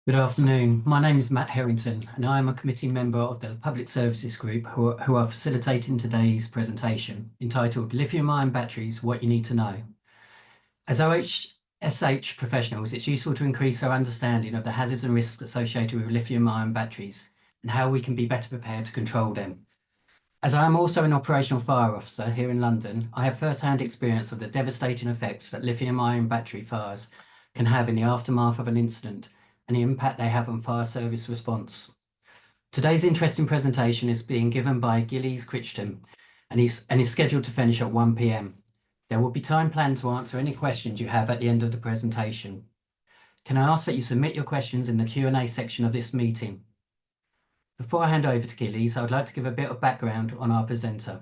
Good afternoon. My name is Matt Harrington, and I am a committee member of the Public Services Group who are facilitating today's presentation entitled Lithium-ion Batteries, What You Need to Know. As OHSH professionals, it's useful to increase our understanding of the hazards and risks associated with lithium-ion batteries and how we can be better prepared to control them. As I am also an operational fire officer here in London, I have first-hand experience of the devastating effects that lithium-ion battery fires can have in the aftermath of an incident and the impact they have on fire service response. Today's interesting presentation is being given by Gillies Crichton and is scheduled to finish at 1 p.m. There will be time planned to answer any questions you have at the end of the presentation. Can I ask that you submit your questions in the Q&A section of this meeting? Before I hand over to Gillies, I would like to give a bit of background on our presenter.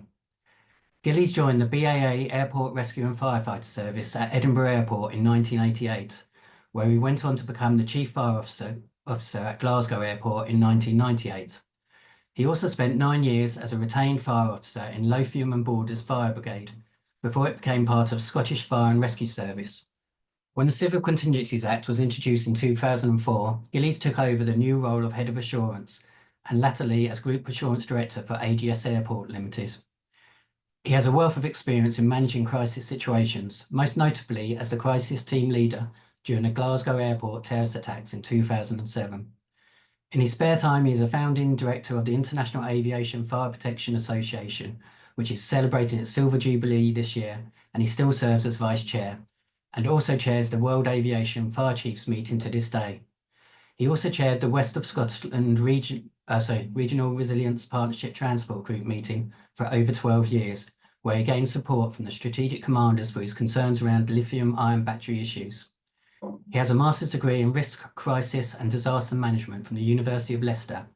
Gillies joined the BAA Airport Rescue and Firefighter Service at Edinburgh Airport in 1988, where he went on to become the Chief Fire Officer at Glasgow Airport in 1998. He also spent 9 years as a retained fire officer in Lothian and Borders Fire Brigade, before it became part of Scottish Fire and Rescue Service. When the Civil Contingencies Act was introduced in 2004, Gillies took over the new role of Head of Assurance and latterly as Group Assurance Director for AGS Airport Limited. He has a wealth of experience in managing crisis situations, most notably as the crisis team leader during the Glasgow Airport terrorist attacks in 2007. In his spare time, he is a founding director of the International Aviation Fire Protection Association, which is celebrating its Silver Jubilee this year, and he still serves as Vice Chair, and also chairs the World Aviation Fire Chiefs meeting to this day. He also chaired the West of Scotland Regional Resilience Partnership Transport Group meeting for over 12 years, where he gained support from the strategic commanders for his concerns around lithium-ion battery issues. He has a master's degree in risk, crisis and disaster management from the University of Leicester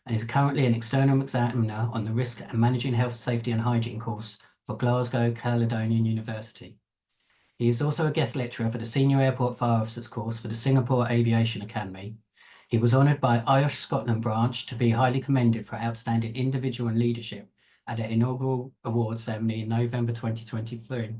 and is currently an external examiner on the risk and managing health, safety and hygiene course for Glasgow Caledonian University. He is also a guest lecturer for the Senior Airport Fire Officers course for the Singapore Aviation Academy. He was honoured by IOSH Scotland branch to be highly commended for outstanding individual and leadership at the inaugural awards ceremony in November 2023.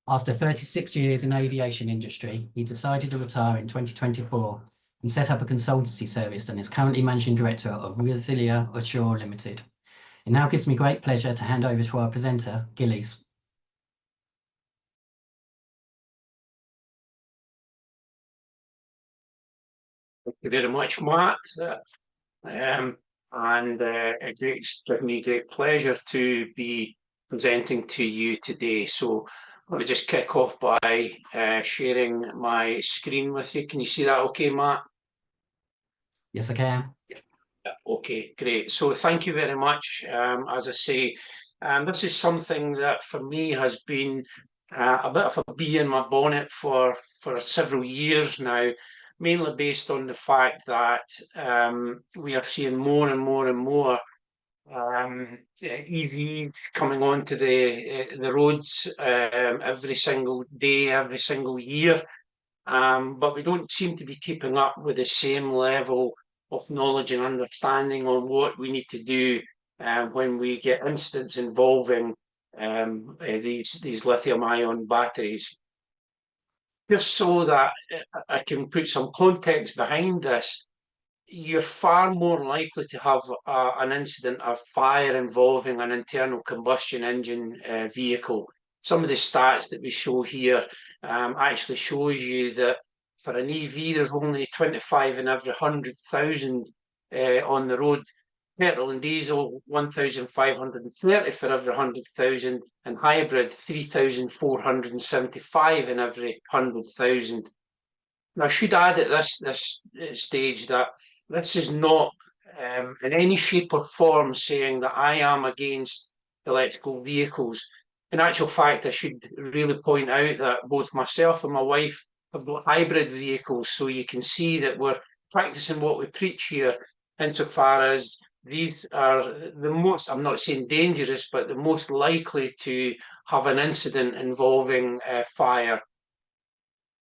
After 36 years in the aviation industry, he decided to retire in 2024 and set up a consultancy service and is currently managing director of Resilia Offshore Limited. It now gives me great pleasure to hand over to our presenter, Gillies. Thank you very much, Matt. It's given me great pleasure to be presenting to you today. So let me just kick off by sharing my screen with you. Can you see that okay, Matt? Yes, I can. Okay, great. So thank you very much. As I say, this is something that for me has been a bit of a bee in my bonnet for several years now, mainly based on the fact that we are seeing more and more EVs coming onto the roads every single day, every single year, but we don't seem to be keeping up with the same level of knowledge and understanding on what we need to do when we get incidents involving these lithium-ion batteries. Just so that I can put some context behind this, you're far more likely to have an incident, a fire involving an internal combustion engine vehicle. Some of the stats that we show here actually shows you that for an EV, there's only 25 in every 100,000 on the road. Petrol and diesel, 1,530 for every 100,000, and hybrid, 3,475 in every 100,000. Now, I should add at this stage that this is not in any shape or form saying that I am against electrical vehicles. In actual fact, I should really point out that both myself and my wife have got hybrid vehicles, so you can see that we're practicing what we preach here insofar as these are the most, I'm not saying dangerous, but the most likely to have an incident involving fire.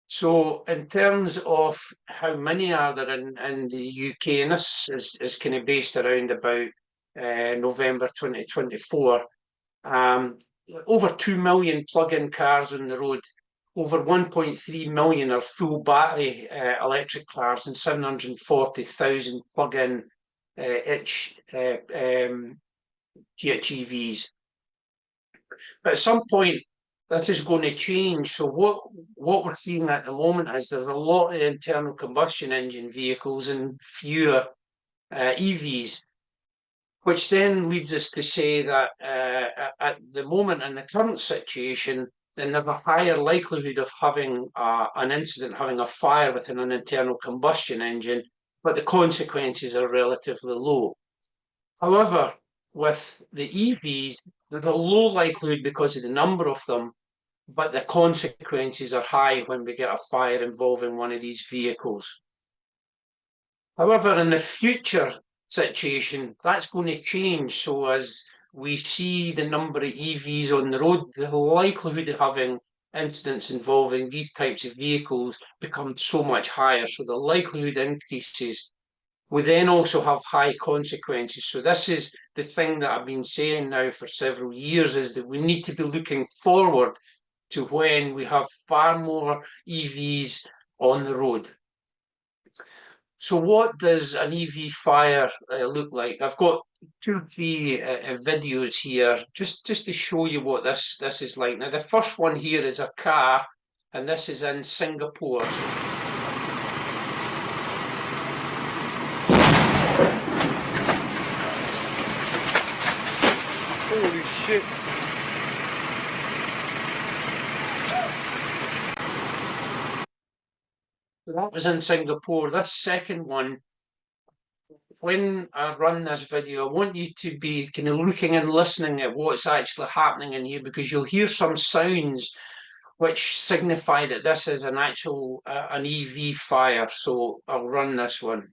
So in terms of how many are there in the UK, and this is kind of based around about November 2024, over 2 million plug-in cars on the road, over 1.3 million are full battery electric cars and 740,000 plug-in PHEVs. But at some point, that is going to change. So what we're seeing at the moment is there's a lot of internal combustion engine vehicles and fewer EVs, which then leads us to say that at the moment, in the current situation, then there's a higher likelihood of having an incident, having a fire within an internal combustion engine, but the consequences are relatively low. However, with the EVs, there's a low likelihood because of the number of them, but the consequences are high when we get a fire involving one of these vehicles. However, in the future situation, that's going to change. So as we see the number of EVs on the road, the likelihood of having incidents involving these types of vehicles becomes so much higher. So the likelihood increases. We then also have high consequences. So this is the thing that I've been saying now for several years, is that we need to be looking forward to when we have far more EVs on the road. So what does an EV fire look like? I've got 2 or 3 videos here just to show you what this is like. Now, the first one here is a car, and this is in Singapore. Holy shit. So that was in Singapore. This second one, when I run this video, I want you to be kind of looking and listening at what's actually happening in here, because you'll hear some sounds which signify that this is an actual an EV fire. So I'll run this one.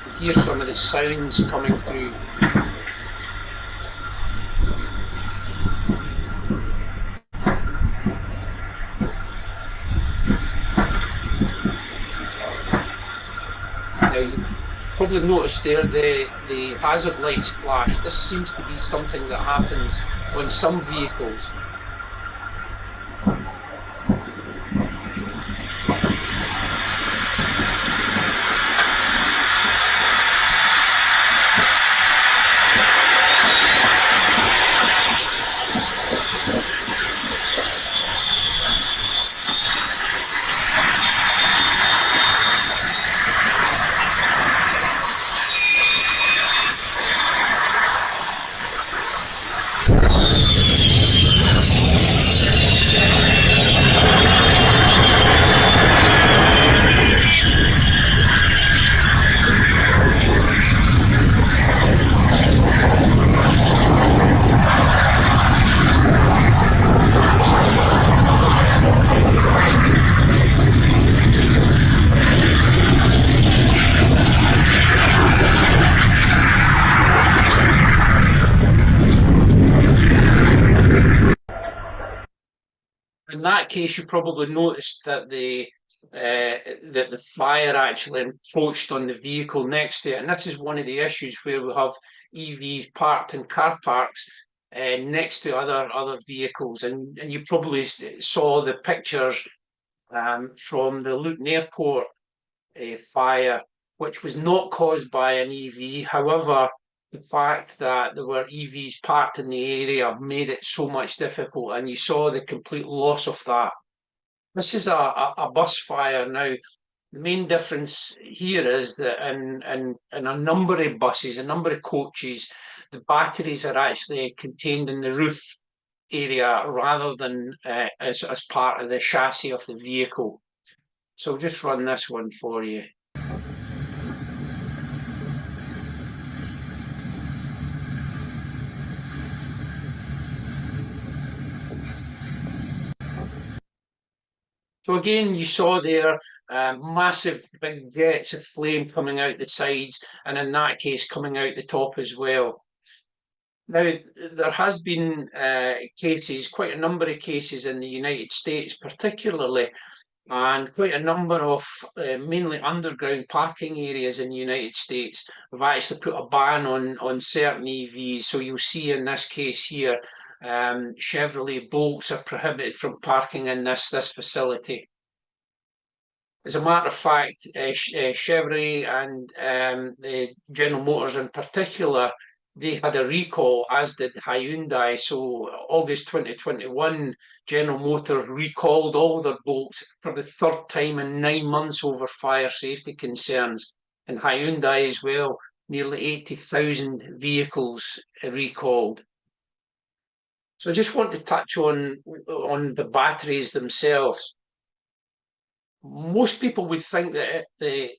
You hear some of the sounds coming through. Now, you probably noticed there the hazard lights flash. This seems to be something that happens on some vehicles. In that case, you probably noticed that the fire actually encroached on the vehicle next to it, and this is one of the issues where we have EVs parked in car parks next to other vehicles, and you probably saw the pictures from the Luton Airport fire, which was not caused by an EV. However, the fact that there were EVs parked in the area made it so much difficult, and you saw the complete loss of that. This is a bus fire. Now, the main difference here is that in a number of buses, a number of coaches, the batteries are actually contained in the roof area rather than as part of the chassis of the vehicle. So I'll just run this one for you. So again, you saw there massive big jets of flame coming out the sides, and in that case coming out the top as well. Now, there has been cases, quite a number of cases in the United States particularly, and quite a number of mainly underground parking areas in the United States have actually put a ban on certain EVs. So you'll see in this case here, Chevrolet Bolts are prohibited from parking in this facility. As a matter of fact, Chevrolet and the General Motors in particular, they had a recall, as did Hyundai. So August 2021, General Motors recalled all their bolts for the third time in 9 months over fire safety concerns. And Hyundai as well, nearly 80,000 vehicles recalled. So I just want to touch on the batteries themselves. Most people would think that a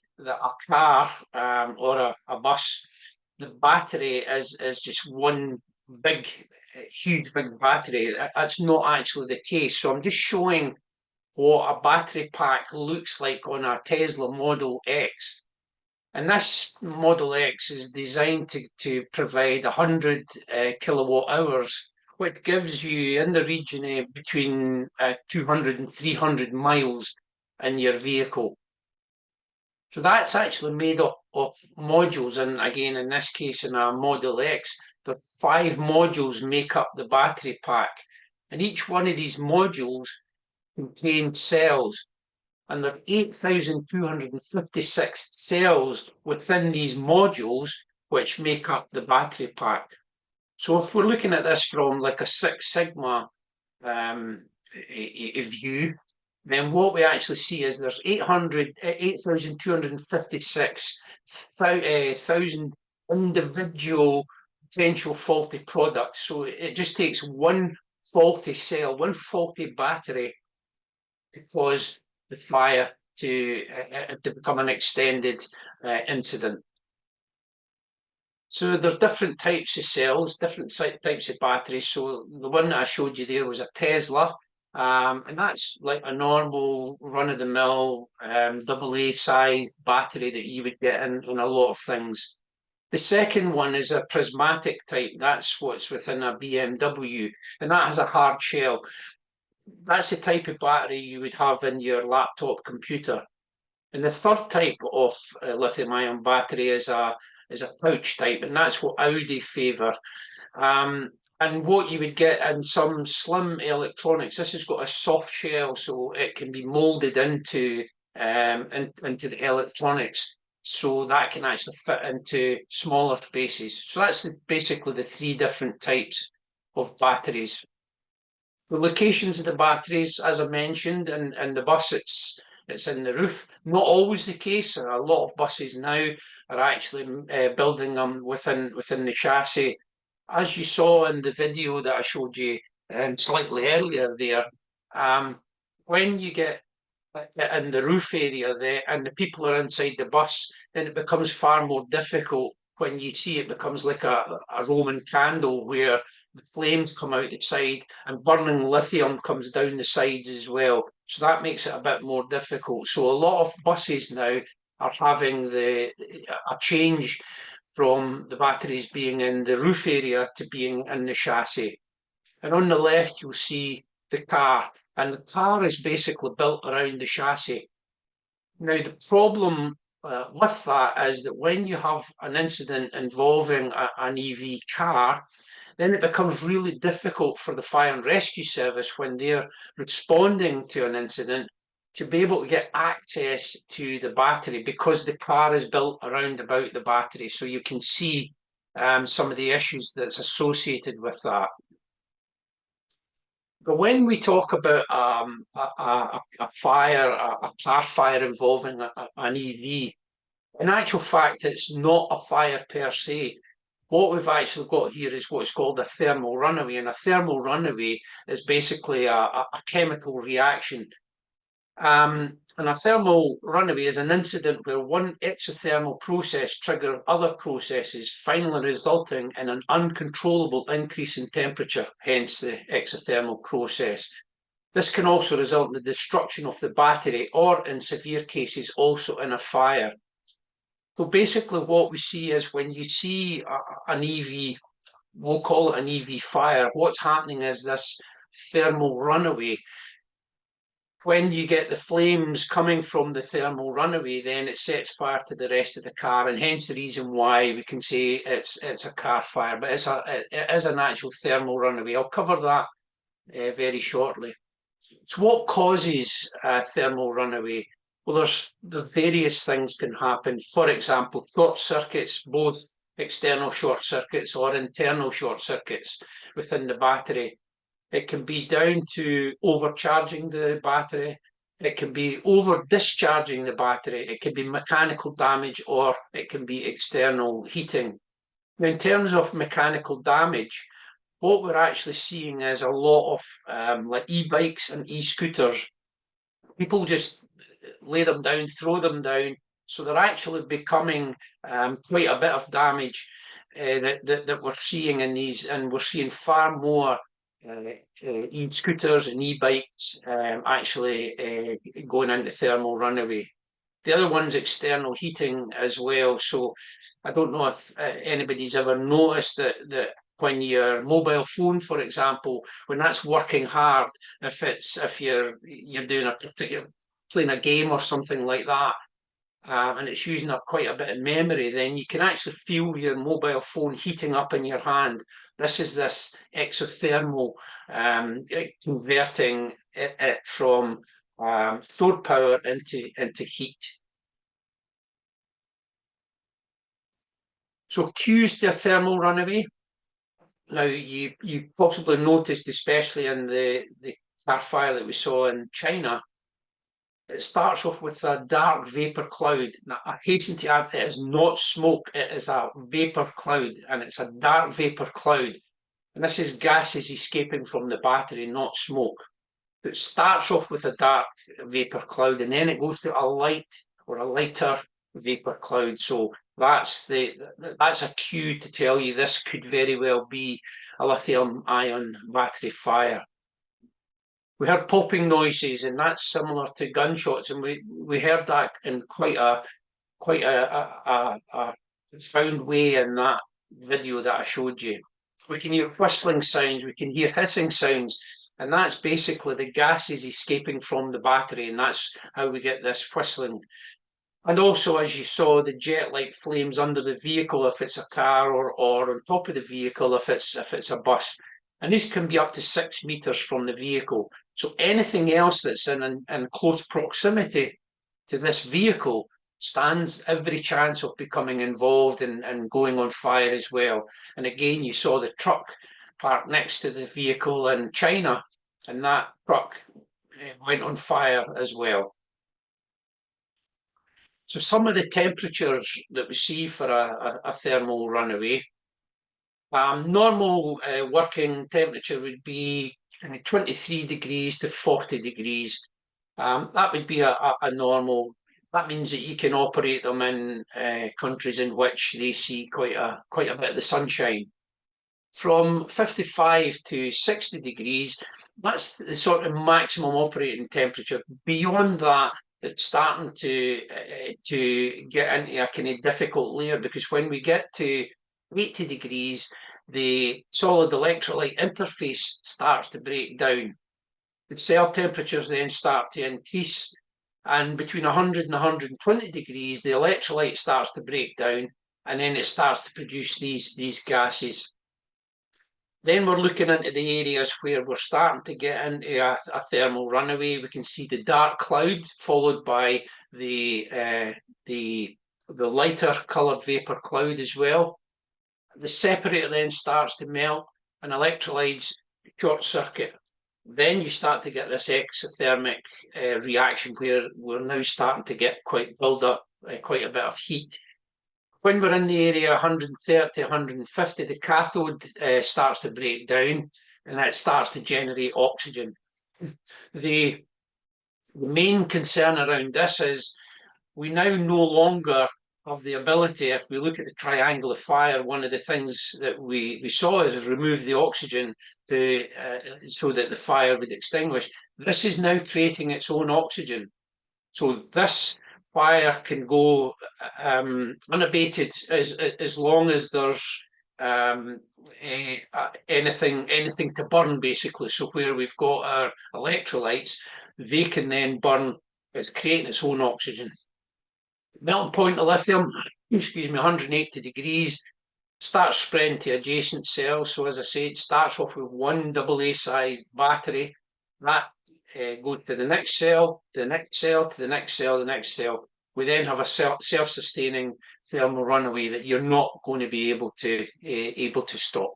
car or a bus, the battery is just one big, huge big battery. That's not actually the case. So I'm just showing what a battery pack looks like on a Tesla Model X. And this Model X is designed to provide 100 kilowatt hours, which gives you in the region between 200 and 300 miles in your vehicle. So that's actually made up of modules, and again, in this case, in a Model X, the 5 modules make up the battery pack, and each one of these modules contains cells, and there are 8,256 cells within these modules which make up the battery pack. So if we're looking at this from like a Six Sigma view, then what we actually see is there's 8,256,000 individual potential faulty products. So it just takes one faulty cell, one faulty battery to cause the fire to become an extended incident. So there's different types of cells, different types of batteries. So the one that I showed you there was a Tesla, and that's like a normal run-of-the-mill AA sized battery that you would get in a lot of things. The second one is a prismatic type. That's what's within a BMW, and that has a hard shell. That's the type of battery you would have in your laptop computer. And the third type of lithium-ion battery is a pouch type, and that's what Audi favour. And what you would get in some slim electronics, this has got a soft shell, so it can be moulded into the electronics, so that can actually fit into smaller spaces. So that's basically the 3 different types of batteries. The locations of the batteries, as I mentioned, and the bus, it's in the roof. Not always the case. A lot of buses now are actually building them within the chassis. As you saw in the video that I showed you slightly earlier there, when you get in the roof area there and the people are inside the bus, then it becomes far more difficult. When you see it becomes like a Roman candle where the flames come out the side and burning lithium comes down the sides as well. So that makes it a bit more difficult. So a lot of buses now are having a change from the batteries being in the roof area to being in the chassis. And on the left, you'll see the car, and the car is basically built around the chassis. Now, the problem with that is that when you have an incident involving an EV car, then it becomes really difficult for the fire and rescue service when they're responding to an incident to be able to get access to the battery because the car is built around about the battery. So you can see some of the issues that's associated with that. But when we talk about a fire, a car fire involving an EV, in actual fact, it's not a fire per se. What we've actually got here is what's called a thermal runaway, and a thermal runaway is basically a chemical reaction. And a thermal runaway is an incident where one exothermal process triggers other processes, finally resulting in an uncontrollable increase in temperature, hence the exothermal process. This can also result in the destruction of the battery or, in severe cases, also in a fire. So basically what we see is when you see an EV, we'll call it an EV fire, what's happening is this thermal runaway. When you get the flames coming from the thermal runaway, then it sets fire to the rest of the car, and hence the reason why we can say it's a car fire, but it is an actual thermal runaway. I'll cover that very shortly. So what causes a thermal runaway? Well, there's various things can happen. For example, short circuits, both external short circuits or internal short circuits within the battery. It can be down to overcharging the battery. It can be over discharging the battery. It can be mechanical damage, or it can be external heating. Now, in terms of mechanical damage, what we're actually seeing is a lot of like e-bikes and e-scooters. People just lay them down, throw them down. So they're actually becoming quite a bit of damage that we're seeing in these, and we're seeing far more e-scooters and e-bikes actually going into thermal runaway. The other one's external heating as well. So I don't know if anybody's ever noticed that when your mobile phone, for example, when that's working hard, if you're doing a particular playing a game or something like that, and it's using up quite a bit of memory, then you can actually feel your mobile phone heating up in your hand. This is this exothermal converting it from stored power into heat. So cues to a thermal runaway. Now, you possibly noticed, especially in the car fire that we saw in China, it starts off with a dark vapor cloud. Now, I hasten to add, it is not smoke, it is a vapor cloud, and it's a dark vapor cloud. And this is gases escaping from the battery, not smoke. It starts off with a dark vapor cloud, and then it goes to a light or a lighter vapor cloud. So that's a cue to tell you this could very well be a lithium-ion battery fire. We heard popping noises, and that's similar to gunshots, and we heard that in quite a profound way in that video that I showed you. We can hear whistling sounds, we can hear hissing sounds, and that's basically the gases escaping from the battery, and that's how we get this whistling. And also, as you saw, the jet-like flames under the vehicle if it's a car, or on top of the vehicle if it's a bus. And these can be up to 6 meters from the vehicle. So anything else that's in close proximity to this vehicle stands every chance of becoming involved and going on fire as well. And again, you saw the truck parked next to the vehicle in China, and that truck went on fire as well. So some of the temperatures that we see for a thermal runaway. Normal working temperature would be 23 degrees to 40 degrees. That would be a normal. That means that you can operate them in countries in which they see quite a bit of the sunshine. From 55 to 60 degrees, that's the sort of maximum operating temperature. Beyond that, it's starting to get into a kind of difficult layer, because when we get to 80 degrees, the solid electrolyte interface starts to break down. The cell temperatures then start to increase, and between 100 and 120 degrees, the electrolyte starts to break down, and then it starts to produce these gases. Then we're looking into the areas where we're starting to get into a thermal runaway. We can see the dark cloud followed by the lighter coloured vapor cloud as well. The separator then starts to melt, and electrolytes short circuit. Then you start to get this exothermic reaction where we're now starting to get build up quite a bit of heat. When we're in the area 130, 150, the cathode starts to break down, and it starts to generate oxygen. The main concern around this is we now no longer have the ability, if we look at the triangle of fire, one of the things that we saw is remove the oxygen so that the fire would extinguish. This is now creating its own oxygen. So this fire can go unabated as long as there's anything to burn, basically. So where we've got our electrolytes, they can then burn. It's creating its own oxygen. Melting point of lithium, excuse me, 180 degrees, starts spreading to adjacent cells. So as I say, it starts off with one AA sized battery. That goes to the next cell, to the next cell, to the next cell, the next cell. We then have a self-sustaining thermal runaway that you're not going to be able to stop.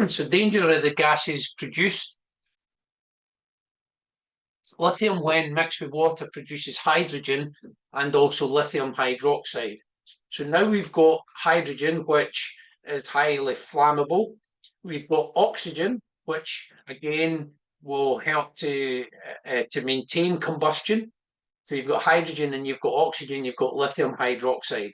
So danger of the gases produced. Lithium, when mixed with water, produces hydrogen and also lithium hydroxide. So now we've got hydrogen, which is highly flammable. We've got oxygen, which again will help to maintain combustion. So you've got hydrogen and you've got oxygen, you've got lithium hydroxide.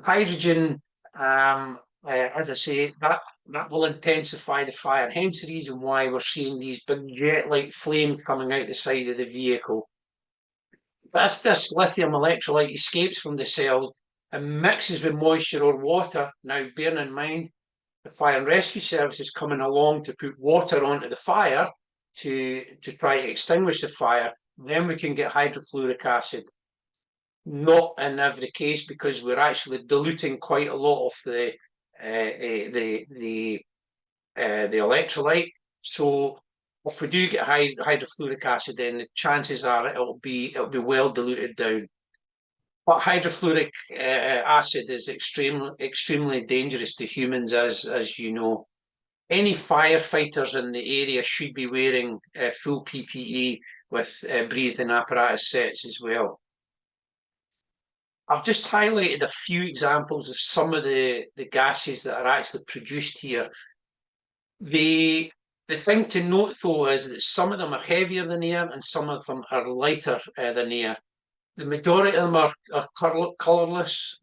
Hydrogen, as I say, that will intensify the fire, hence the reason why we're seeing these big jet-like flames coming out the side of the vehicle. But if this lithium electrolyte escapes from the cell and mixes with moisture or water, now bearing in mind the fire and rescue service is coming along to put water onto the fire to try to extinguish the fire, then we can get hydrofluoric acid. Not in every case, because we're actually diluting quite a lot of the electrolyte. So if we do get hydrofluoric acid, then the chances are it'll be well diluted down. But hydrofluoric acid is extremely dangerous to humans, as you know. Any firefighters in the area should be wearing full PPE with breathing apparatus sets as well. I've just highlighted a few examples of some of the gases that are actually produced here. The thing to note, though, is that some of them are heavier than air and some of them are lighter than air. The majority of them are colourless.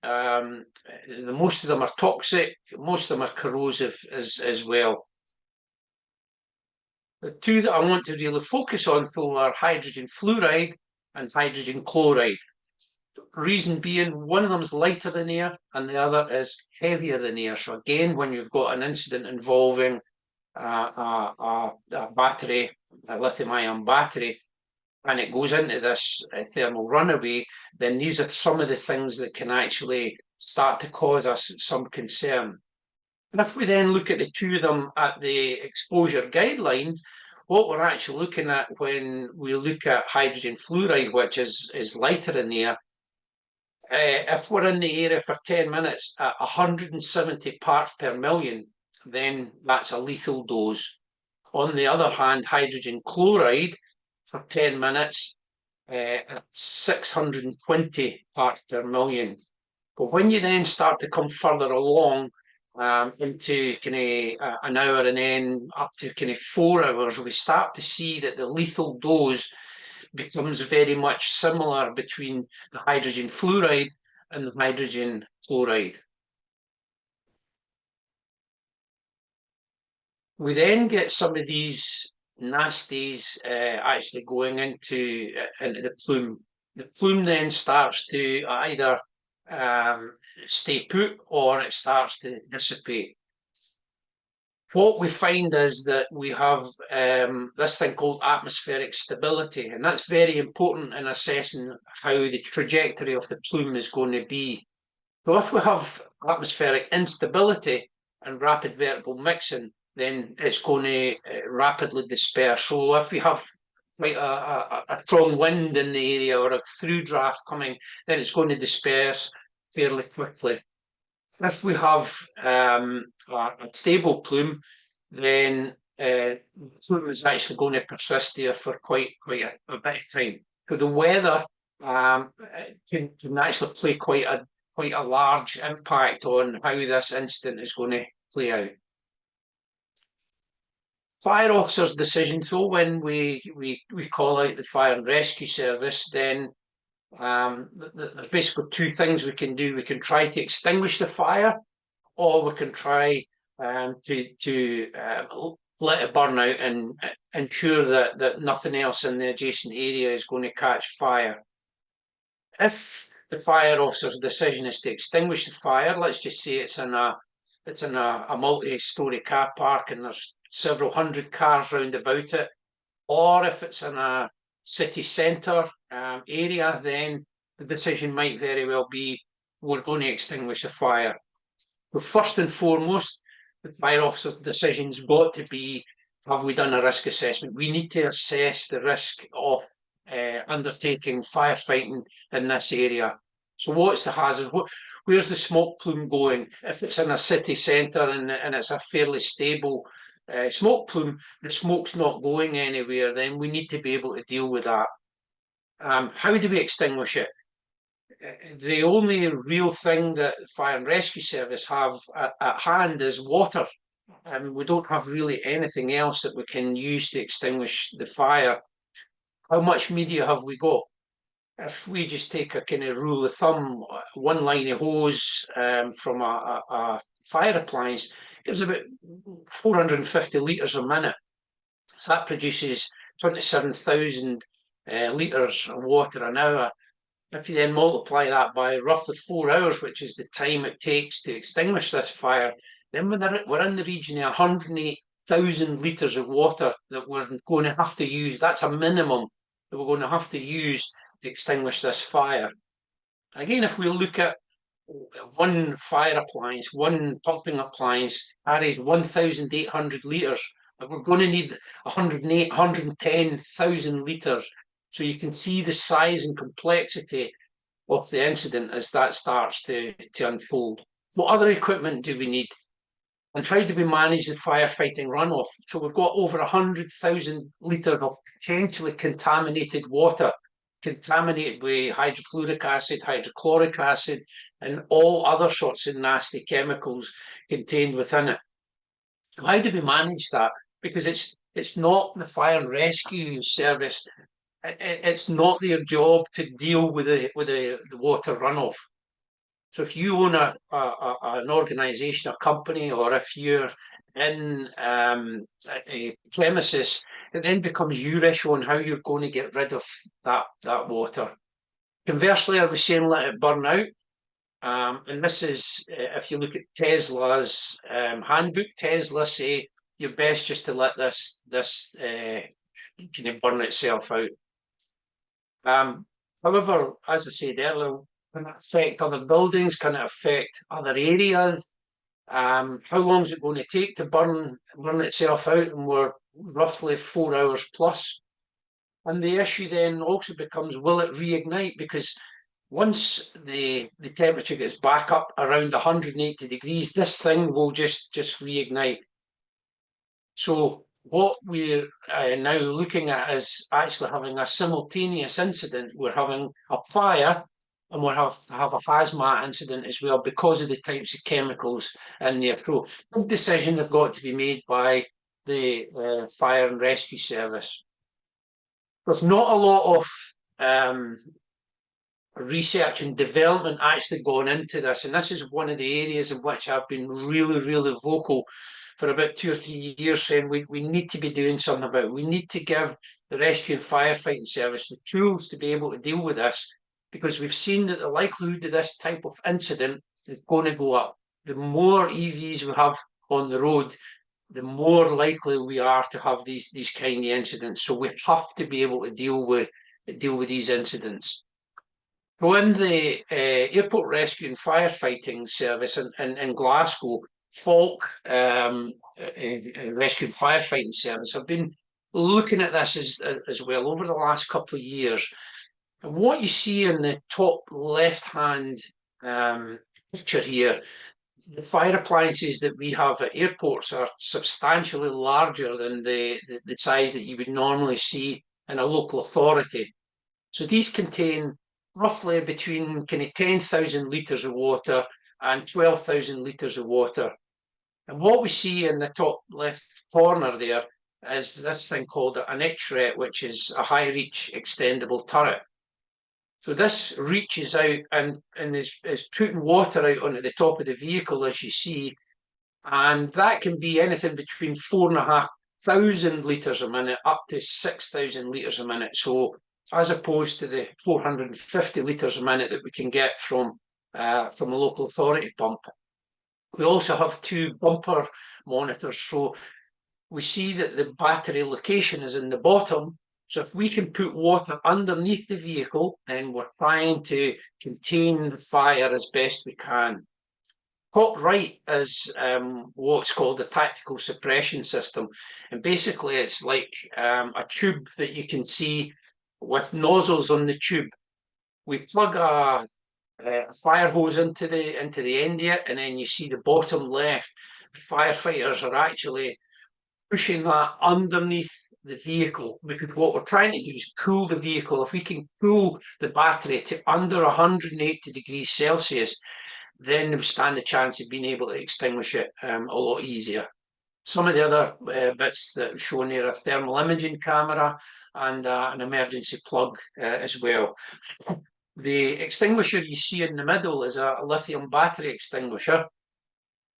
Most of them are toxic. Most of them are corrosive as well. The two that I want to really focus on, though, are hydrogen fluoride and hydrogen chloride. Reason being, one of them is lighter than air and the other is heavier than air. So again, when you've got an incident involving a battery, a lithium-ion battery, and it goes into this thermal runaway, then these are some of the things that can actually start to cause us some concern. And if we then look at the two of them at the exposure guidelines, what we're actually looking at when we look at hydrogen fluoride, which is lighter in air, if we're in the area for 10 minutes at 170 parts per million, then that's a lethal dose. On the other hand, hydrogen chloride for 10 minutes at 620 parts per million. But when you then start to come further along into kind of an hour and then up to kind of 4 hours, we start to see that the lethal dose becomes very much similar between the hydrogen fluoride and the hydrogen chloride. We then get some of these nasties actually going into the plume. The plume then starts to either stay put or it starts to dissipate. What we find is that we have this thing called atmospheric stability, and that's very important in assessing how the trajectory of the plume is going to be. So if we have atmospheric instability and rapid vertical mixing, then it's going to rapidly disperse. So if we have quite a strong wind in the area or a through draft coming, then it's going to disperse fairly quickly. If we have a stable plume, then the plume is actually going to persist there for quite a bit of time. So the weather can actually play quite a large impact on how this incident is going to play out. Fire officer's decision, though, when we call out the fire and rescue service, then there's basically two things we can do. We can try to extinguish the fire, or we can try to let it burn out and ensure that nothing else in the adjacent area is going to catch fire. If the fire officer's decision is to extinguish the fire, let's just say it's in a multi-storey car park and there's several hundred cars round about it, or if it's in a city centre area, then the decision might very well be we're going to extinguish the fire. But first and foremost, the fire officer's decision's got to be, have we done a risk assessment? We need to assess the risk of undertaking firefighting in this area. So what's the hazard? Where's the smoke plume going? If it's in a city centre and it's a fairly stable smoke plume, the smoke's not going anywhere, then we need to be able to deal with that. How do we extinguish it? The only real thing that the Fire and Rescue Service have at hand is water. We don't have really anything else that we can use to extinguish the fire. How much media have we got? If we just take a kind of rule of thumb, one line of hose from a fire appliance gives about 450 litres a minute. So that produces 27,000 litres of water an hour. If you then multiply that by roughly 4 hours, which is the time it takes to extinguish this fire, then we're in the region of 108,000 litres of water that we're going to have to use. That's a minimum that we're going to have to use to extinguish this fire. Again, if we look at one fire appliance, one pumping appliance carries 1,800 litres, but we're going to need 108, 110,000 litres. So you can see the size and complexity of the incident as that starts to unfold. What other equipment do we need? And how do we manage the firefighting runoff? So we've got over 100,000 litres of potentially contaminated water, contaminated with hydrofluoric acid, hydrochloric acid, and all other sorts of nasty chemicals contained within it. So how do we manage that? Because it's not the fire and rescue service. It's not their job to deal with the water runoff. So if you own an organisation, a company, or if you're in a premises, it then becomes your issue on how you're going to get rid of that water. Conversely, I was saying let it burn out. And this is, if you look at Tesla's handbook, Tesla say you're best just to let this kind of burn itself out. However, as I said earlier, can it affect other buildings? Can it affect other areas? How long is it going to take to burn itself out? And we're roughly 4 hours plus. And the issue then also becomes, will it reignite? Because once the temperature gets back up around 180 degrees, this thing will just reignite. So what we're now looking at is actually having a simultaneous incident. We're having a fire and we'll have to have a hazmat incident as well because of the types of chemicals in there. So big decisions have got to be made by the fire and rescue service. There's not a lot of research and development actually gone into this, and this is one of the areas in which I've been really, really vocal for about 2 or 3 years, saying we need to be doing something about it. We need to give the rescue and firefighting service the tools to be able to deal with this, because we've seen that the likelihood of this type of incident is going to go up. The more EVs we have on the road, the more likely we are to have these kind of incidents. So we have to be able to deal with these incidents. So in the Airport Rescue and Firefighting Service in Glasgow, Falk Rescue and Firefighting Service have been looking at this as well over the last couple of years. And what you see in the top left-hand picture here, the fire appliances that we have at airports are substantially larger than the size that you would normally see in a local authority. So these contain roughly between kind of 10,000 litres of water and 12,000 litres of water. And what we see in the top left corner there is this thing called an X-ray, which is a high reach extendable turret. So this reaches out and is putting water out onto the top of the vehicle, as you see, and that can be anything between 4,500 litres a minute up to 6,000 litres a minute. So as opposed to the 450 litres a minute that we can get from a local authority pump. We also have 2 bumper monitors, so we see that the battery location is in the bottom. So if we can put water underneath the vehicle, then we're trying to contain the fire as best we can. Top right is what's called a tactical suppression system. And basically it's like a tube that you can see with nozzles on the tube. We plug a fire hose into the end of it, and then you see the bottom left. The firefighters are actually pushing that underneath the vehicle, because what we're trying to do is cool the vehicle. If we can cool the battery to under 180 degrees Celsius, then we stand a chance of being able to extinguish it a lot easier. Some of the other bits that are shown here are thermal imaging camera and an emergency plug as well. The extinguisher you see in the middle is a lithium battery extinguisher.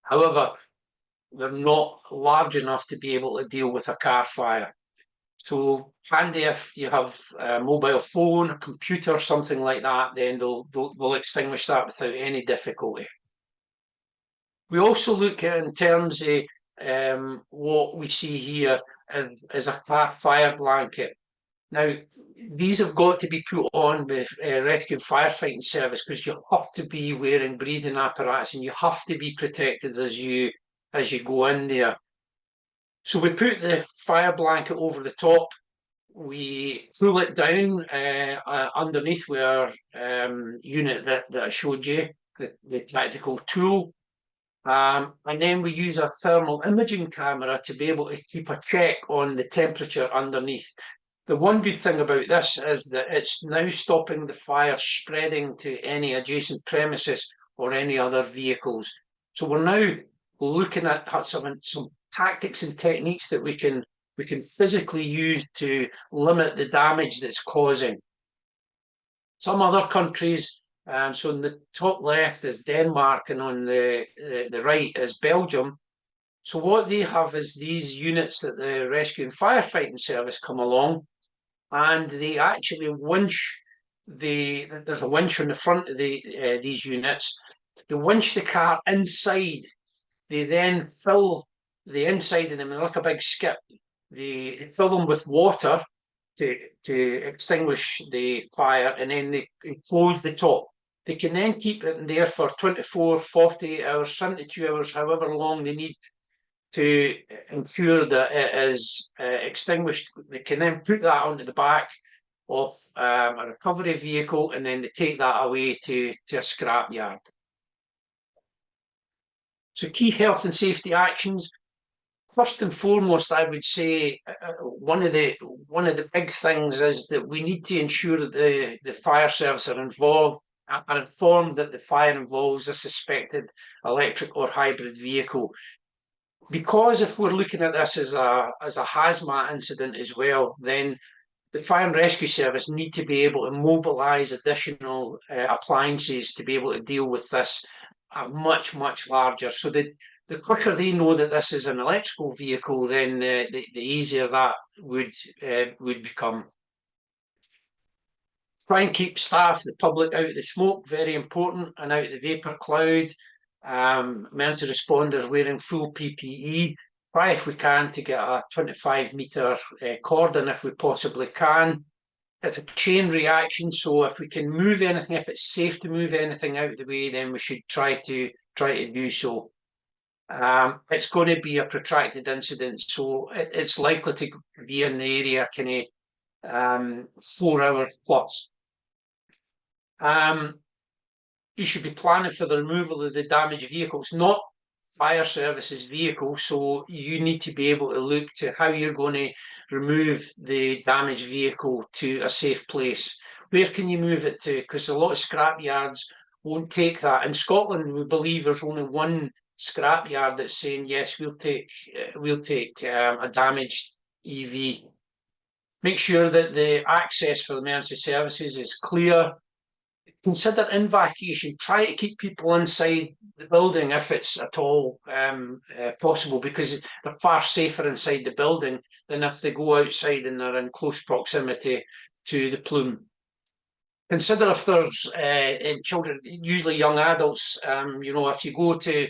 However, they're not large enough to be able to deal with a car fire. So handy if you have a mobile phone, a computer, something like that, then they'll extinguish that without any difficulty. We also look at, in terms of what we see here as a car fire blanket. Now, these have got to be put on with rescue and firefighting service, because you have to be wearing breathing apparatus and you have to be protected as you go in there. So we put the fire blanket over the top, we pull it down underneath our unit that I showed you, the tactical tool, and then we use a thermal imaging camera to be able to keep a check on the temperature underneath. The one good thing about this is that it's now stopping the fire spreading to any adjacent premises or any other vehicles. So we're now looking at some tactics and techniques that we can physically use to limit the damage that's causing. Some other countries, so in the top left is Denmark, and on the right is Belgium. So what they have is these units that the rescue and firefighting service come along, and they actually winch there's a winch on the front of these units. They winch the car inside. They then fill the inside of them like a big skip. They fill them with water to extinguish the fire, and then they close the top. They can then keep it in there for 24, 48 hours, 72 hours, however long they need to ensure that it is extinguished. They can then put that onto the back of a recovery vehicle, and then they take that away to a scrap yard. So key health and safety actions. First and foremost, I would say one of the big things is that we need to ensure that the fire service are informed that the fire involves a suspected electric or hybrid vehicle. Because if we're looking at this as a hazmat incident as well, then the fire and rescue service need to be able to mobilise additional appliances to be able to deal with this much larger. So the quicker they know that this is an electrical vehicle, then the easier that would become. Try and keep staff, the public, out of the smoke, very important, and out of the vapour cloud. Emergency responders wearing full PPE. Try, if we can, to get a 25-metre cordon if we possibly can. It's a chain reaction, so if we can move anything, if it's safe to move anything out of the way, then we should try to do so. It's going to be a protracted incident, so it's likely to be in the area kind of 4 hours plus. You should be planning for the removal of the damaged vehicles, not fire services vehicles. So you need to be able to look to how you're going to remove the damaged vehicle to a safe place. Where can you move it to? Because a lot of scrap yards won't take that. In Scotland, we believe there's only one scrap yard that's saying, yes, we'll take a damaged EV. Make sure that the access for the emergency services is clear. Consider evacuation. Try to keep people inside the building if it's at all possible, because they're far safer inside the building than if they go outside and they're in close proximity to the plume. Consider if there's children, usually young adults, you know, if you go to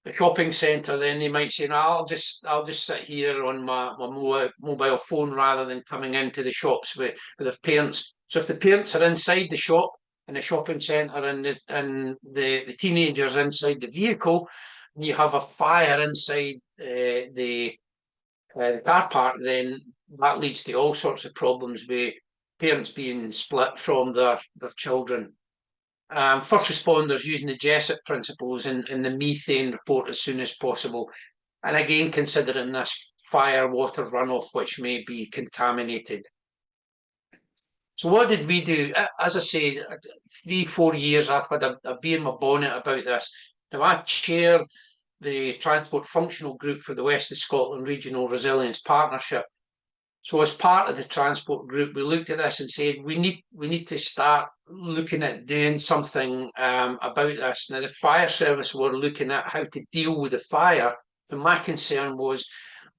a shopping centre, then they might say, no, I'll just sit here on my mobile phone rather than coming into the shops with their parents. So if the parents are inside the shop in a shopping centre and the teenagers inside the vehicle, and you have a fire inside the car park, then that leads to all sorts of problems with parents being split from their children. First responders using the Jessup principles and the methane report as soon as possible. And again, considering this fire water runoff, which may be contaminated. So what did we do? As I said, 3-4 years I've had a bee in my bonnet about this. Now I chair the Transport Functional Group for the West of Scotland Regional Resilience Partnership. So as part of the transport group, we looked at this and said, we need to start looking at doing something about this. Now, the fire service were looking at how to deal with the fire, and my concern was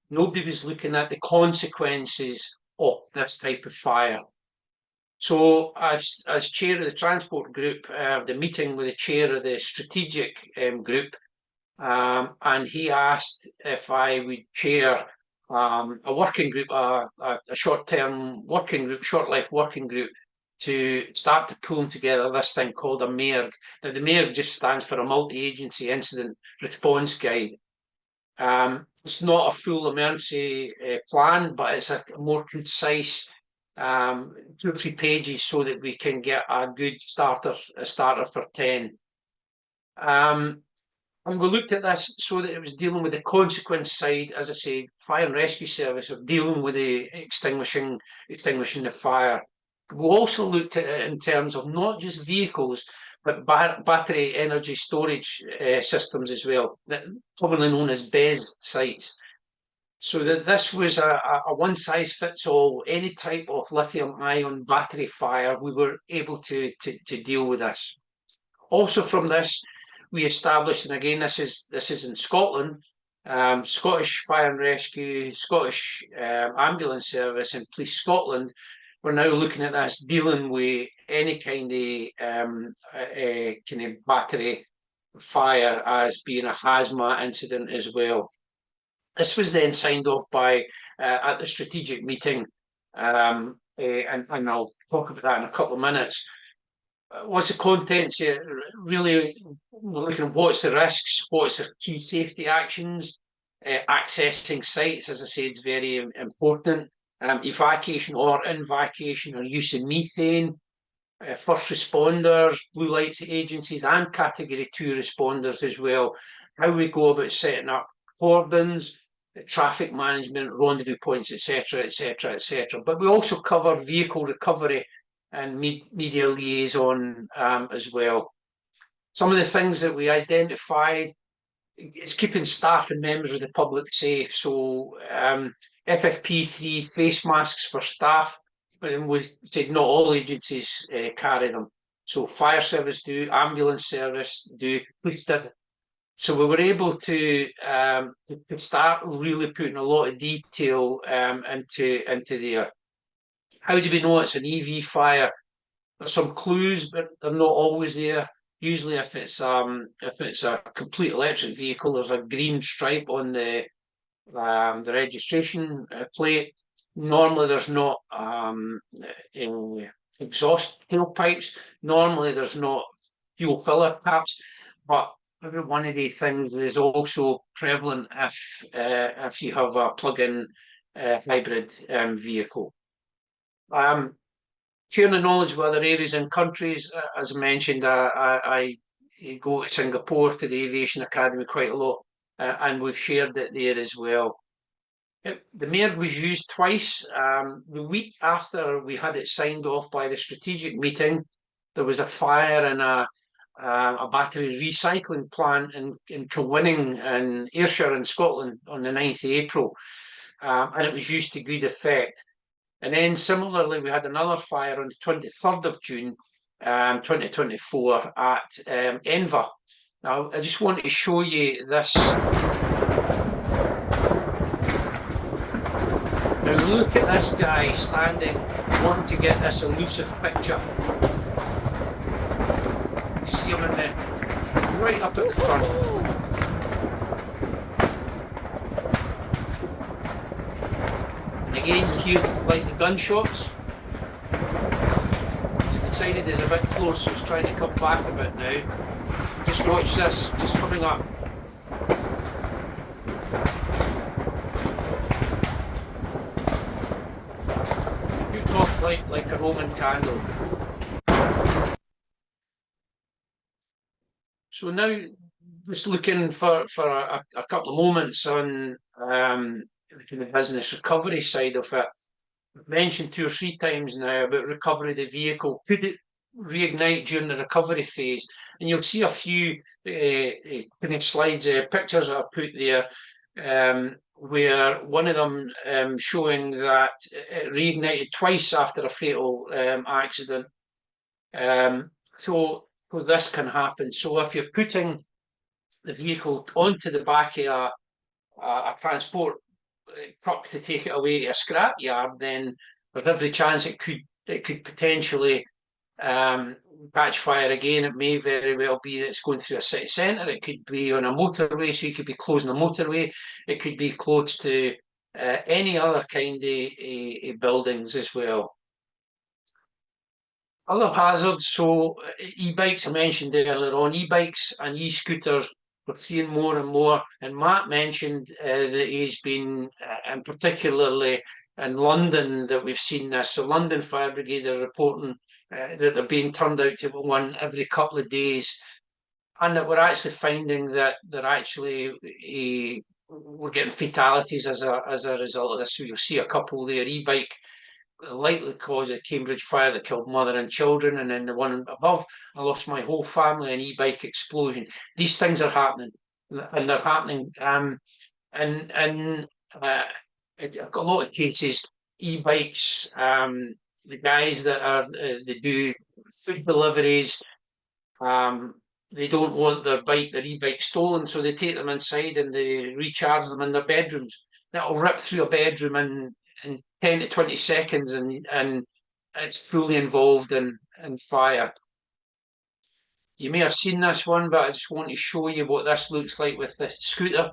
nobody was looking at the consequences of this type of fire. So as chair of the transport group, the meeting with the chair of the strategic group, and he asked if I would chair a working group, a short-term working group, short-life working group, to start to pull together this thing called a MERG. Now, the MERG just stands for a multi-agency incident response guide. It's not a full emergency plan, but it's a more concise 2 or 3 pages so that we can get a good starter for 10. And we looked at this so that it was dealing with the consequence side, as I say, fire and rescue service, of dealing with the extinguishing the fire. We also looked at it in terms of not just vehicles, but battery energy storage systems as well, commonly known as BESS sites. So that this was a one-size-fits-all, any type of lithium-ion battery fire, we were able to deal with this. Also from this, we established, and again, this is in Scotland, Scottish Fire and Rescue, Scottish Ambulance Service, and Police Scotland. We're now looking at this, dealing with any kind of battery fire as being a hazmat incident as well. This was then signed off by at the strategic meeting, and I'll talk about that in a couple of minutes. What's the contents here? Really, we're looking at what's the risks, what's the key safety actions, accessing sites, as I said, is very important. Evacuation or invacuation or use of methane, first responders, blue lights agencies, and category 2 responders as well. How we go about setting up cordons, traffic management, rendezvous points, etc., etc., etc. But we also cover vehicle recovery and media liaison as well. Some of the things that we identified is keeping staff and members of the public safe. So FFP3 face masks for staff, and we said not all agencies carry them. So fire service do, ambulance service do, police did. So we were able to start really putting a lot of detail into there. How do we know it's an EV fire? There's some clues, but they're not always there. Usually, if it's a complete electric vehicle, there's a green stripe on the registration plate. Normally, there's not exhaust tailpipes. Normally, there's not fuel filler caps. But every one of these things is also prevalent if you have a plug-in hybrid vehicle. Sharing the knowledge with other areas and countries, as I mentioned, I go to Singapore to the Aviation Academy quite a lot, and we've shared it there as well. The MERG was used twice. The week after we had it signed off by the strategic meeting, there was a fire in a battery recycling plant in Kilwinning in Ayrshire in Scotland on the 9th of April, and it was used to good effect. And then similarly, we had another fire on the 23rd of June, 2024 at Enva. Now, I just want to show you this. Now look at this guy standing, wanting to get this elusive picture. You see him in the right up at the front. And again, you hear like the gunshots. He's decided he's a bit close, so he's trying to come back a bit now. Just watch this, just coming up. Shooting off like a Roman candle. So now, just looking for a couple of moments on the business recovery side of it. I've mentioned 2 or 3 times now about recovery of the vehicle. Could it reignite during the recovery phase? And you'll see a few kind of slides, pictures that I've put there, where one of them showing that it reignited twice after a fatal accident. So this can happen. So if you're putting the vehicle onto the back of a transport truck to take it away to a scrap yard, then with every chance it could potentially catch fire again. It may very well be that it's going through a city centre. It could be on a motorway, so you could be closing a motorway. It could be close to any other kind of buildings as well. Other hazards, so e-bikes I mentioned earlier on, e-bikes and e-scooters, we're seeing more and more. And Matt mentioned that he's been, and particularly in London, that we've seen this. So London Fire Brigade are reporting that they're being turned out to one every couple of days, and that we're actually finding that they're actually we're getting fatalities as a result of this. So you'll see a couple there, e-bike likely cause of Cambridge fire that killed mother and children, and then the one above, I lost my whole family, an e-bike explosion. These things are happening, and they're happening. And a lot of cases, e-bikes, the guys that are they do food deliveries, they don't want their e-bike stolen, so they take them inside and they recharge them in their bedrooms. That'll rip through a bedroom in 10 to 20 seconds, and it's fully involved in fire. You may have seen this one, but I just want to show you what this looks like with the scooter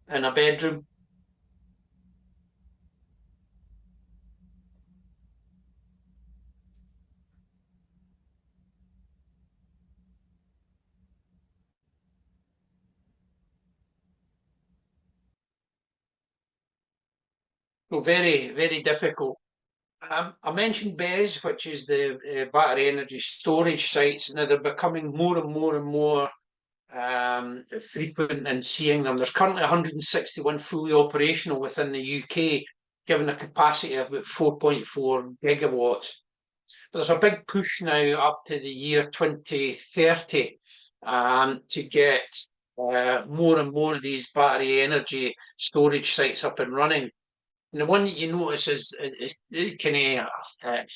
in a bedroom. So very, very difficult. I mentioned BESS, which is the battery energy storage sites. Now they're becoming more and more and more frequent in seeing them. There's currently 161 fully operational within the UK, given a capacity of about 4.4 gigawatts. But there's a big push now up to the year 2030 to get more and more of these battery energy storage sites up and running. And the one that you notice is kind of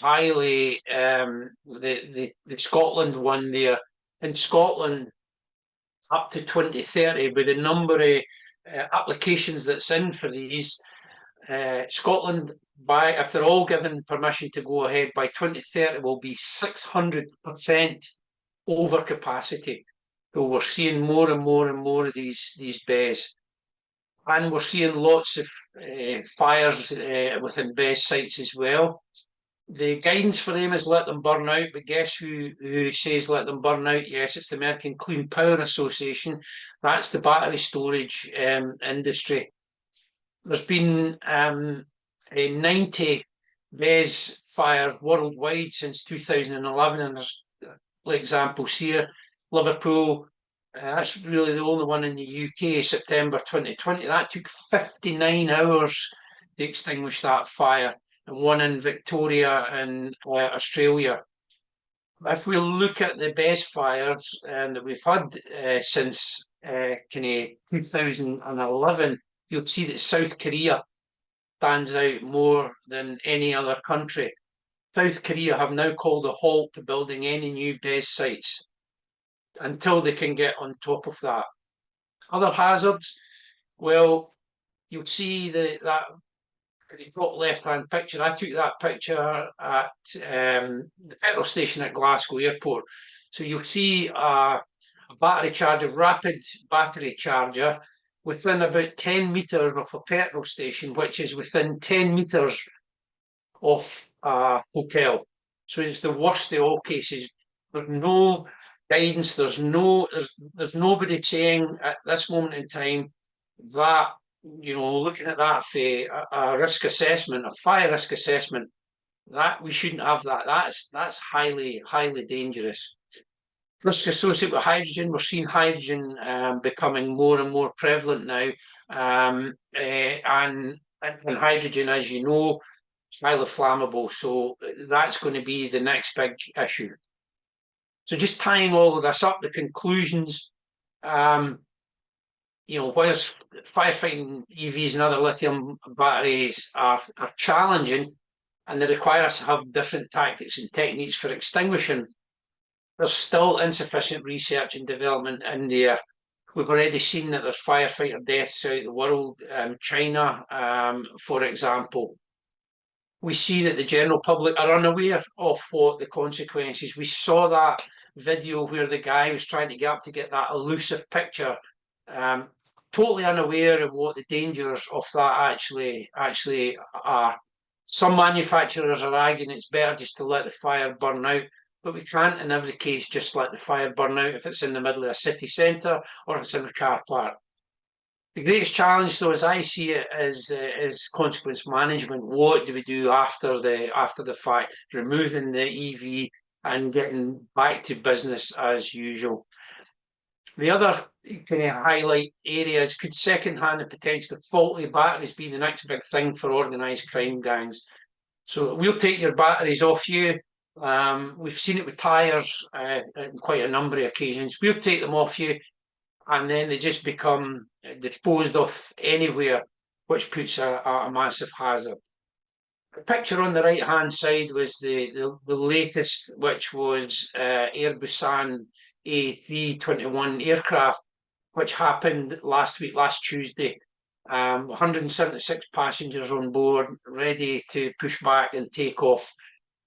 highly the Scotland one there. In Scotland, up to 2030, with the number of applications that's in for these, Scotland, if they're all given permission to go ahead, by 2030 will be 600% over capacity. So we're seeing more and more and more of these BESS. And we're seeing lots of fires within BESS sites as well. The guidance for them is let them burn out, but guess who says let them burn out? Yes, it's the American Clean Power Association. That's the battery storage industry. There's been 90 BESS fires worldwide since 2011, and there's examples here. Liverpool, that's really the only one in the UK, September 2020. That took 59 hours to extinguish that fire, and one in Victoria in Australia. If we look at the BESS fires that we've had since kind of 2011, you'll see that South Korea stands out more than any other country. South Korea have now called a halt to building any new BESS sites until they can get on top of that. Other hazards, well, you'll see that the top left-hand picture, I took that picture at the petrol station at Glasgow Airport. So you'll see a battery charger, rapid battery charger, within about 10 metres of a petrol station, which is within 10 metres of a hotel. So it's the worst of all cases. There's no guidance, there's nobody saying at this moment in time that, you know, looking at that for a risk assessment, a fire risk assessment, that we shouldn't have that. That's highly dangerous. Risk associated with hydrogen, we're seeing hydrogen becoming more and more prevalent now, and hydrogen, as you know, is highly flammable. So that's going to be the next big issue. So just tying all of this up, the conclusions. You know, whereas firefighting EVs and other lithium batteries are challenging, and they require us to have different tactics and techniques for extinguishing, there's still insufficient research and development in there. We've already seen that there's firefighter deaths out the world, China, for example. We see that the general public are unaware of what the consequences. We saw that video where the guy was trying to get up to get that elusive picture, totally unaware of what the dangers of that actually are. Some manufacturers are arguing it's better just to let the fire burn out, but we can't in every case just let the fire burn out if it's in the middle of a city centre or if it's in a car park. The greatest challenge, though, as I see it, is consequence management. What do we do after the fact? Removing the EV and getting back to business as usual. The other kind of highlight areas could second-hand and potentially faulty batteries be the next big thing for organised crime gangs. So we'll take your batteries off you. We've seen it with tyres on quite a number of occasions. We'll take them off you, and then they just become disposed of anywhere, which puts a massive hazard. The picture on the right-hand side was the latest, which was Airbusan A321 aircraft, which happened last Tuesday. 176 passengers on board, ready to push back and take off.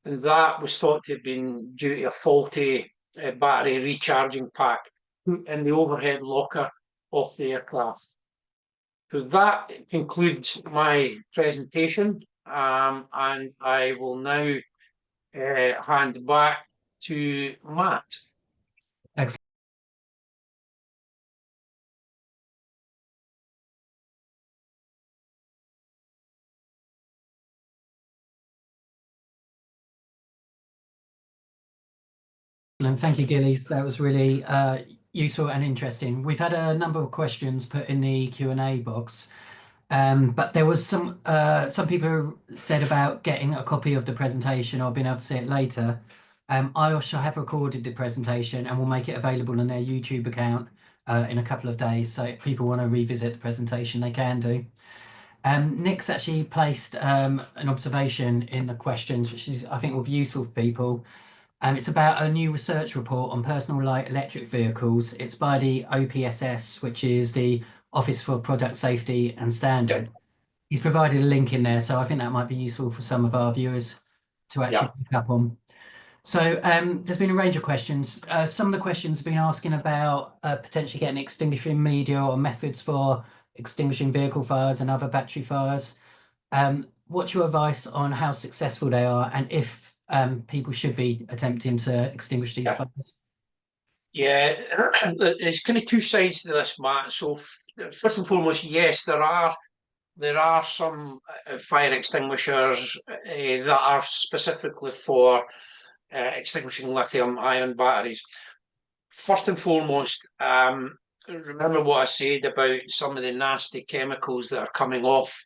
And that was thought to have been due to a faulty battery recharging pack in the overhead locker of the aircraft. So that concludes my presentation, and I will now hand back to Matt. Excellent. Thank you, Gillies. That was really useful and interesting. We've had a number of questions put in the Q&A box, but there was some people who said about getting a copy of the presentation or being able to see it later. IOSH have recorded the presentation and will make it available on their YouTube account in a couple of days. So if people want to revisit the presentation, they can do. Nick's actually placed an observation in the questions, which I think will be useful for people. It's about a new research report on personal light electric vehicles. It's by the OPSS, which is the Office for Product Safety and Standard. He's provided a link in there, so I think that might be useful for some of our viewers to actually pick up on. So there's been a range of questions. Some of the questions have been asking about potentially getting extinguishing media or methods for extinguishing vehicle fires and other battery fires. What's your advice on how successful they are, and if people should be attempting to extinguish these fires? Yeah, there's kind of two sides to this, Matt. So first and foremost, yes, there are some fire extinguishers that are specifically for extinguishing lithium-ion batteries. First and foremost, remember what I said about some of the nasty chemicals that are coming off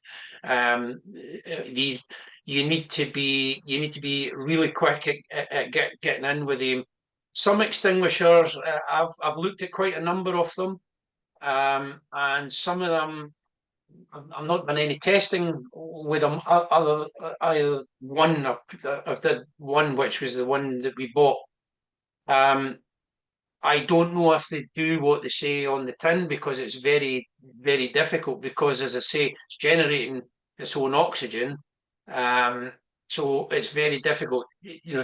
these. You need to be really quick at getting in with them. Some extinguishers, I've looked at quite a number of them, and some of them I've not done any testing with them. Either one, I've did one, which was the one that we bought. I don't know if they do what they say on the tin, because it's very, very difficult, because, as I say, it's generating its own oxygen. So it's very difficult.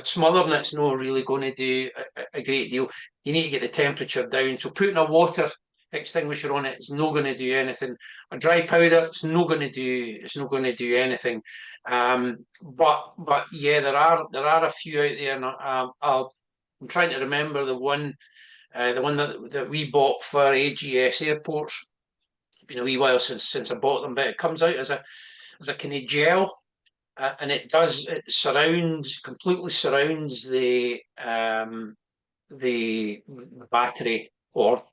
Smothering it's not really going to do a great deal. You need to get the temperature down. So putting a water extinguisher on it is not going to do anything. A dry powder, it's not going to do anything. But yeah, there are a few out there, and I'm trying to remember the one that we bought for AGS airports. It's been a wee while since I bought them, but it comes out as a kind of gel. And it completely surrounds the battery or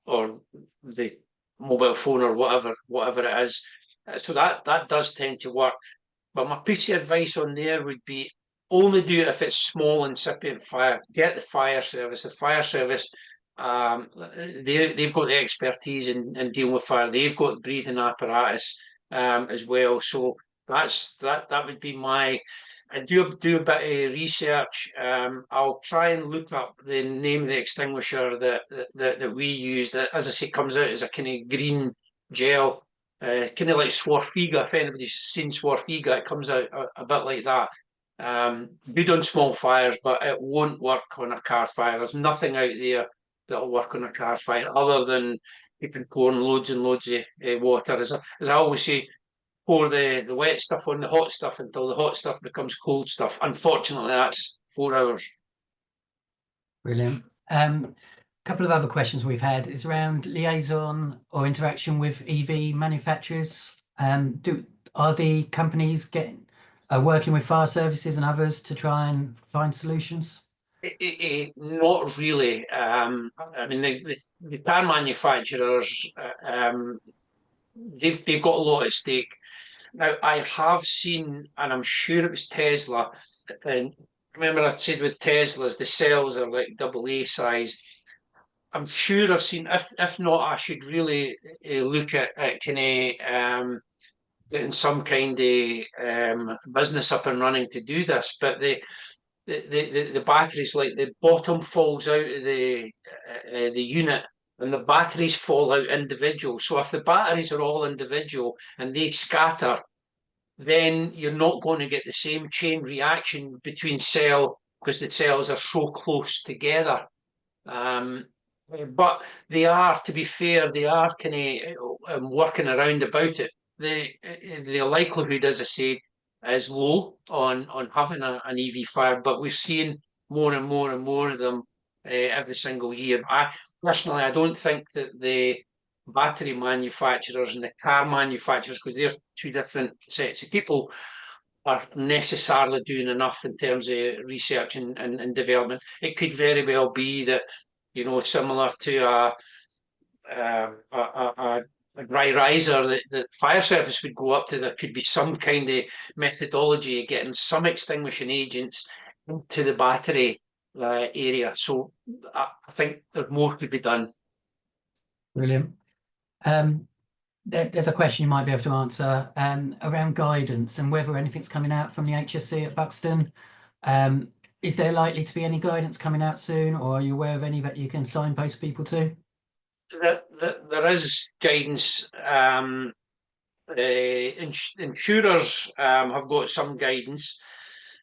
the mobile phone or whatever it is. So that does tend to work. But my piece of advice on there would be only do it if it's small incipient fire. Get the fire service. The fire service, they've got the expertise in dealing with fire. They've got breathing apparatus as well. So that would be my. I do a bit of research. I'll try and look up the name of the extinguisher that we use. That, as I say, comes out as a kind of green gel, kind of like Swarfiga. If anybody's seen Swarfiga, it comes out a bit like that. Good on small fires, but it won't work on a car fire. There's nothing out there that'll work on a car fire other than keeping pouring loads and loads of water. As I always say, pour the wet stuff on the hot stuff until the hot stuff becomes cold stuff. Unfortunately, that's 4 hours. Brilliant. Couple of other questions we've had is around liaison or interaction with EV manufacturers. Are the companies working with fire services and others to try and find solutions? Not really. I mean, the car manufacturers, they've got a lot at stake. Now, I have seen, and I'm sure it was Tesla, and remember I said with Teslas, the cells are like AA size. I'm sure I've seen, if not, I should really look at kind of getting some kind of business up and running to do this. But the batteries, like the bottom falls out of the unit, and the batteries fall out individual. So if the batteries are all individual and they scatter, then you're not going to get the same chain reaction between cell because the cells are so close together. But they are, to be fair, they are kind of working around about it. The likelihood, as I say, is low on having an EV fire, but we're seeing more and more and more of them every single year. Personally, I don't think that the battery manufacturers and the car manufacturers, because they're two different sets of people, are necessarily doing enough in terms of research and development. It could very well be that, similar to a dry riser that the fire service would go up to, there could be some kind of methodology of getting some extinguishing agents into the battery area. So I think there's more to be done. Brilliant. There's a question you might be able to answer around guidance and whether anything's coming out from the HSC at Buxton. Is there likely to be any guidance coming out soon, or are you aware of any that you can signpost people to? There is guidance. Insurers have got some guidance,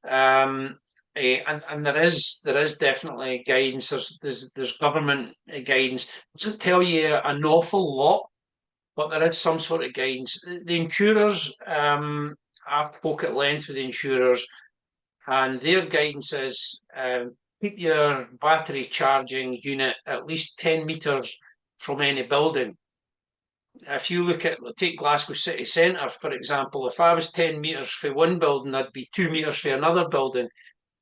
and there is definitely guidance. There's government guidance. It doesn't tell you an awful lot, but there is some sort of guidance. The insurers, I spoke at length with the insurers, and their guidance is keep your battery charging unit at least 10 metres from any building. If you take Glasgow city centre, for example, if I was 10 metres for one building, I'd be 2 metres for another building.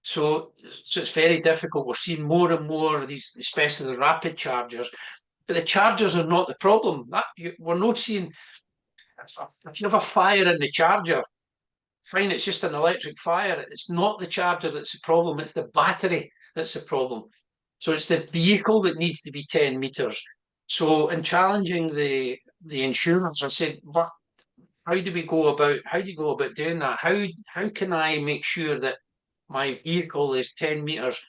So it's very difficult. We're seeing more and more of these, especially the rapid chargers. But the chargers are not the problem. We're not seeing, if you have a fire in the charger, fine, it's just an electric fire. It's not the charger that's the problem, it's the battery that's the problem. So it's the vehicle that needs to be 10 metres. So in challenging the insurers, I said, but how do you go about doing that? How can I make sure that my vehicle is 10 metres?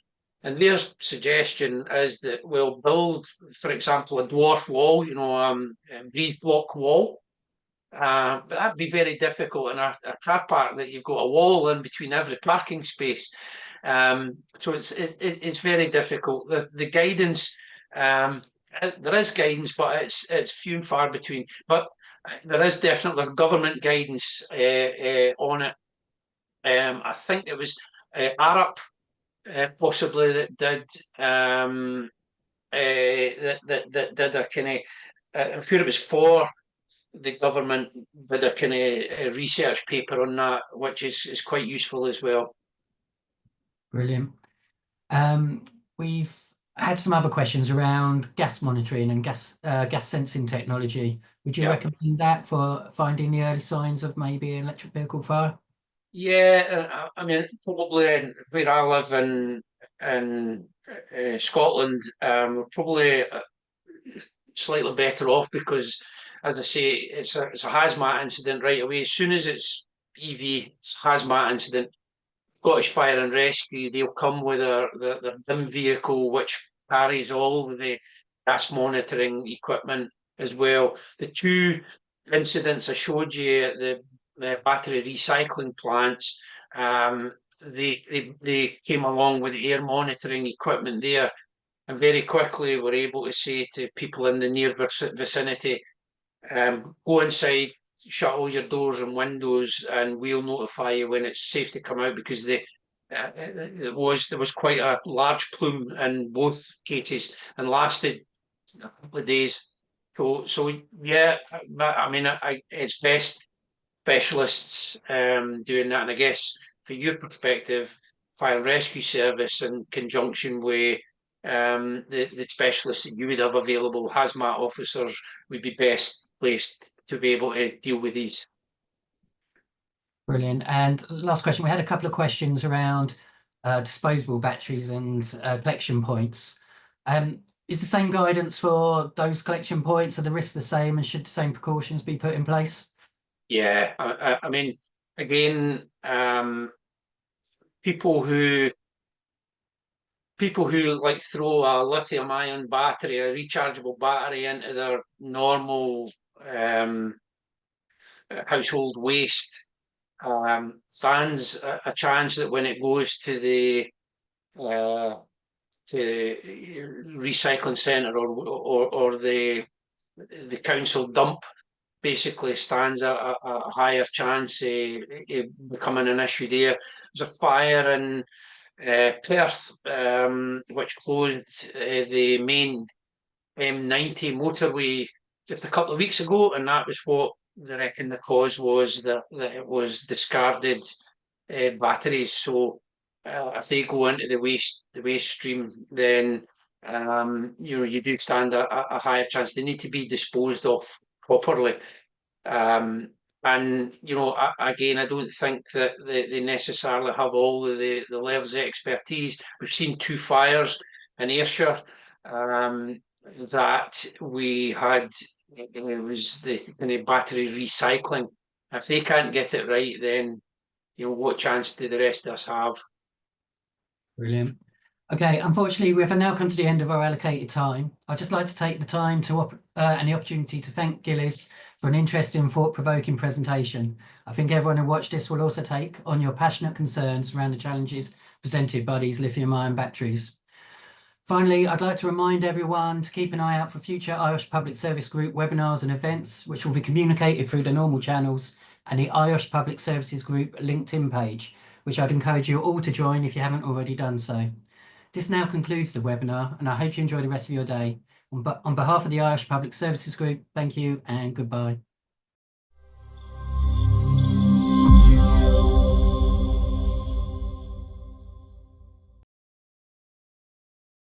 And their suggestion is that we'll build, for example, a dwarf wall, a breeze block wall, But that'd be very difficult in a car park that you've got a wall in between every parking space. So it's very difficult. The guidance, there is guidance, but it's few and far between. But there's government guidance on it. I think it was Arup possibly that did that did a kind of. I'm sure it was for the government did a kind of research paper on that, which is quite useful as well. Brilliant. We've had some other questions around gas monitoring and gas sensing technology. Would you recommend that for finding the early signs of maybe an electric vehicle fire? Yeah, I mean, probably where I live in Scotland, we're probably slightly better off because, as I say, it's a hazmat incident right away. As soon as it's EV, it's hazmat incident. Scottish Fire and Rescue, they'll come with their DIM vehicle, which carries all the gas monitoring equipment as well. The two incidents I showed you at the battery recycling plants, they came along with the air monitoring equipment there, and very quickly were able to say to people in the near vicinity, go inside, shut all your doors and windows, and we'll notify you when it's safe to come out, because there was quite a large plume in both cases and lasted a couple of days. So yeah, I mean, it's best specialists doing that, and I guess from your perspective, fire and rescue service in conjunction with the specialists that you would have available, hazmat officers, would be best placed to be able to deal with these. Brilliant. And last question, we had a couple of questions around disposable batteries and collection points. Is the same guidance for those collection points? Are the risks the same, and should the same precautions be put in place? Yeah, I mean, again, people who like throw a lithium-ion battery, a rechargeable battery into their normal household waste, stands a chance that when it goes to the recycling centre or the council dump, basically stands a higher chance of becoming an issue there. There's a fire in Perth, which closed the main M90 motorway just a couple of weeks ago, and that was what they reckon the cause was, that it was discarded batteries. So if they go into the waste stream, then you do stand a higher chance. They need to be disposed of properly. And again, I don't think that they necessarily have all the levels of expertise. We've seen two fires in Ayrshire that we had. It was the kind of battery recycling. If they can't get it right, then what chance do the rest of us have? Brilliant. Okay, unfortunately, we've now come to the end of our allocated time. I'd just like to take the time and the opportunity to thank Gillies for an interesting, thought-provoking presentation. I think everyone who watched this will also take on your passionate concerns around the challenges presented by these lithium-ion batteries. Finally, I'd like to remind everyone to keep an eye out for future IOSH Public Service Group webinars and events, which will be communicated through the normal channels and the IOSH Public Services Group LinkedIn page, which I'd encourage you all to join if you haven't already done so. This now concludes the webinar, and I hope you enjoy the rest of your day. On behalf of the IOSH Public Services Group, thank you and goodbye.